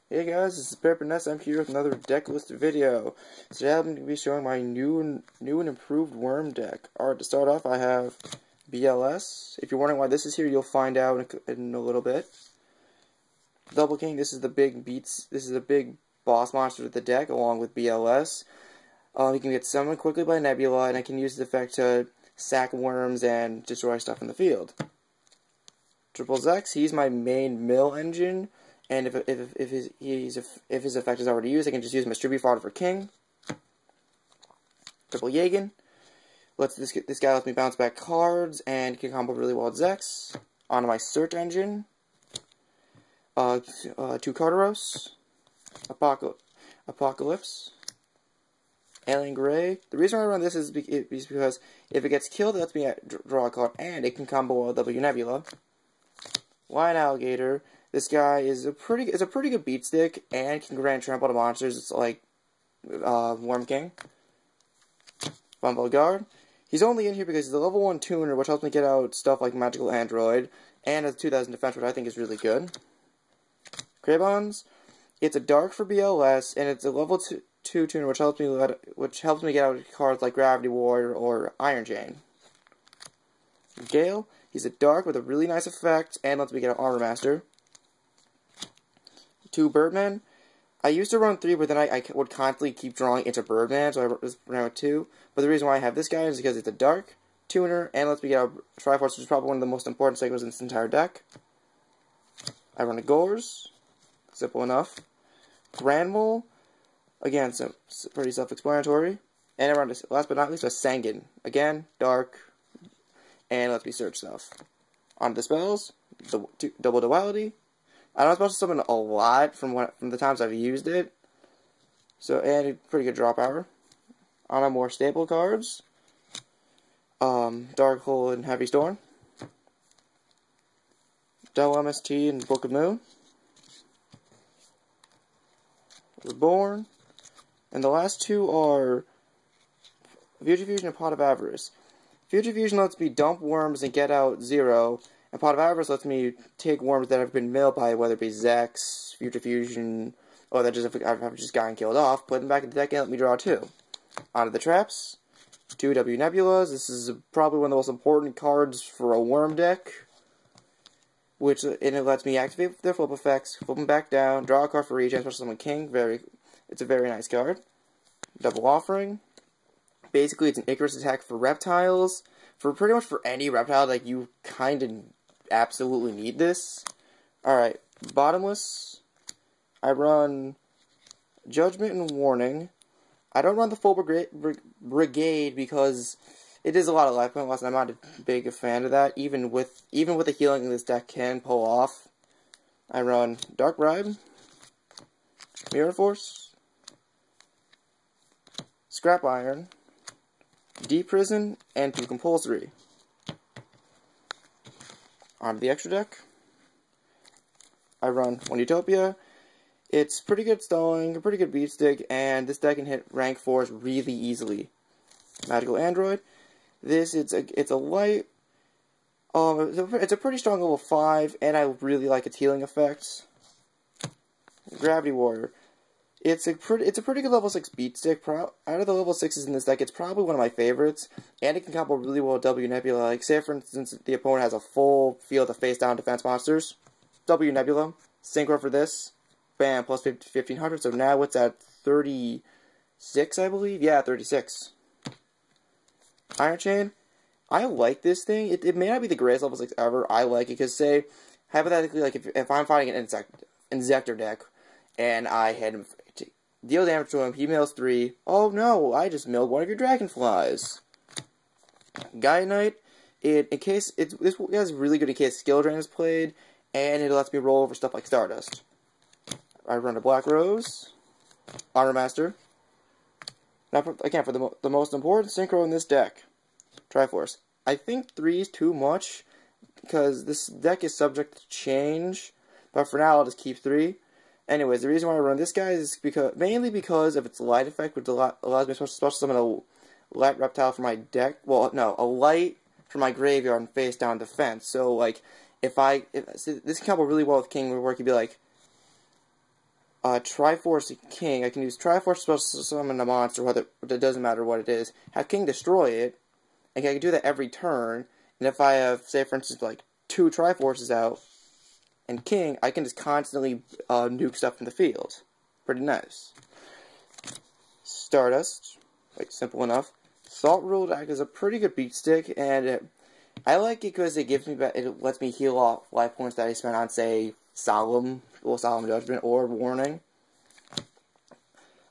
Hey guys, this is Pepper. I'm here with another Decklist video. Today I'm going to be showing my new and improved worm deck. Alright, to start off I have BLS. If you're wondering why this is here, you'll find out in a little bit. Double King, this is the big boss monster of the deck, along with BLS. You can get summoned quickly by Nebula, and I can use the effect to sack worms and destroy stuff in the field. Triple Zex, he's my main mill engine. And if his effect is already used, I can just use him as tribute fodder for King. Triple Yagen. This guy lets me bounce back cards and can combo really well with Zex. Onto my search engine. 2 Carteros. Apocalypse. Alien Gray. The reason I run this is because if it gets killed, it lets me draw a card, and it can combo with W Nebula. Lion Alligator. This guy is a pretty good beat stick and can grant trample to monsters. It's like Worm King. Bumble Guard. He's only in here because he's a level 1 tuner, which helps me get out stuff like Magical Android, and has 2000 defense, which I think is really good. Craybons. It's a dark for BLS, and it's a level 2 tuner, which helps me get out cards like Gravity Warrior or Iron Chain. Gale. He's a dark with a really nice effect, and lets me get out Armor Master. 2 Birdman. I used to run 3, but then I would constantly keep drawing into Birdman, so I just ran with 2. But the reason why I have this guy is because it's a dark tuner and lets me get out Triforce, which is probably one of the most important cycles in this entire deck. I run a Gores. Simple enough. Granville. Again, pretty self-explanatory. And I run, last but not least, a Sangan. Again, dark, and lets me search stuff. On the spells, double duality. I know I'm supposed to summon a lot from the times I've used it. So, and pretty good draw power. On our more stable cards, Dark Hole and Heavy Storm. Double MST and Book of Moon. Reborn. And the last 2 are Future Fusion and Pot of Avarice. Future Fusion lets me dump worms and get out 0. And Pot of Avarice lets me take worms that have been milled by whether it be Zex, Future Fusion, or that have just gotten killed off, put them back in the deck and let me draw 2. Onto the traps. 2 W Nebulas. This is probably one of the most important cards for a worm deck. And it lets me activate their flip effects, flip them back down, draw a card for each, and special summon King. It's a very nice card. Double Offering. Basically, it's an Icarus attack for reptiles. For pretty much for any reptile, like, you kind of absolutely need this. Alright, Bottomless. I run Judgment and Warning. I don't run the full brigade because it is a lot of life point loss, and I'm not a big fan of that. Even with the healing this deck can pull off. I run Dark Bribe, Mirror Force, Scrap Iron, Deep Prison, and 2 Compulsory. On the extra deck, I run 1 Utopia. It's pretty good stalling, a pretty good beat stick, and this deck can hit rank 4s really easily. Magical Android. It's a light. It's a pretty strong level 5, and I really like its healing effects. Gravity Warrior. It's a pretty good level 6 beat stick. Out of the level 6s in this deck, it's probably one of my favorites, and it can combo really well with W Nebula. Like, say for instance, the opponent has a full field of face-down defense monsters. W Nebula, synchro for this, bam, plus 1500, so now it's at 36, I believe? Yeah, 36. Iron Chain, I like this thing. It may not be the greatest level 6 ever. I like it, because say, hypothetically, like, if I'm fighting an Insector deck, and I had him deal damage to him, he mills 3. Oh no, I just milled one of your dragonflies. Guy Knight, this guy's really good in case skill drain is played, and it lets me roll over stuff like Stardust. I run a Black Rose, Armor Master. Now, again, for the most important synchro in this deck, Triforce. I think 3 is too much, because this deck is subject to change, but for now I'll just keep 3. Anyways, the reason why I run this guy is mainly because of its light effect, which allows me to special summon a light reptile for my deck. Well, no, a light for my graveyard and face down defense. So, like, so this can combo really well with King, where it could be like, Triforce King, I can use Triforce to summon a monster, whether it doesn't matter what it is. Have King destroy it, and I can do that every turn. And if I have, say for instance, like 2 Triforces out, and King, I can just constantly nuke stuff in the field. Pretty nice. Stardust, like simple enough. Thought Rule Deck is a pretty good beat stick, and I like it because it gives me, it lets me heal off life points that I spent on, say, Solemn Judgment or Warning.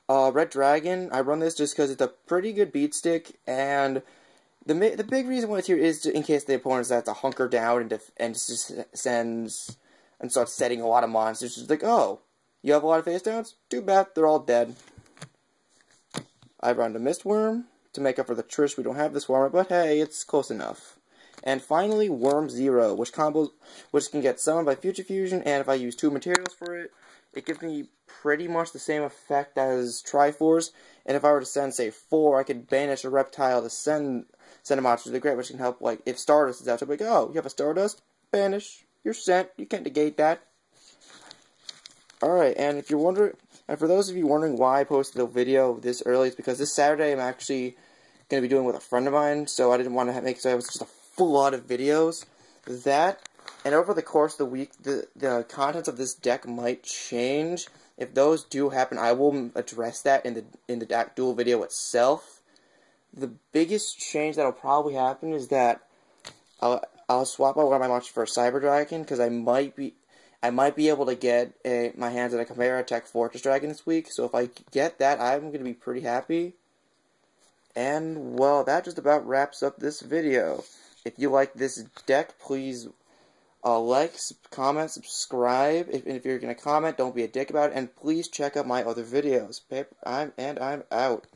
Red Dragon, I run this just because it's a pretty good beat stick, and the big reason why it's here is in case the opponent has to hunker down and just sends and starts setting a lot of monsters. It's like, oh, you have a lot of face downs? Too bad, they're all dead. I run the Mistworm to make up for the Trish. We don't have this Worm, but hey, it's close enough. And finally, Worm Zero, which can get summoned by Future Fusion, and if I use 2 materials for it, it gives me pretty much the same effect as Triforce. And if I were to send, say, 4, I could banish a reptile to send a monster to the grave, which can help, like, if Stardust is out, so I'll be like, oh, you have a Stardust? Banish. You're sent. You can't negate that. Alright, and if you're wondering, and for those of you wondering why I posted the video this early, it's because this Saturday I'm actually going to be doing with a friend of mine, so I didn't want to make so it was just a flood of videos. That, and over the course of the week, the contents of this deck might change. If those do happen, I will address that in the duel video itself. The biggest change that'll probably happen is that I'll swap out one of my monsters for a Cyber Dragon, because I might be able to get my hands on a Chimera Tech Fortress Dragon this week. So if I get that, I'm going to be pretty happy. And, well, that just about wraps up this video. If you like this deck, please like, comment, subscribe. If you're going to comment, don't be a dick about it. And please check out my other videos. I'm out.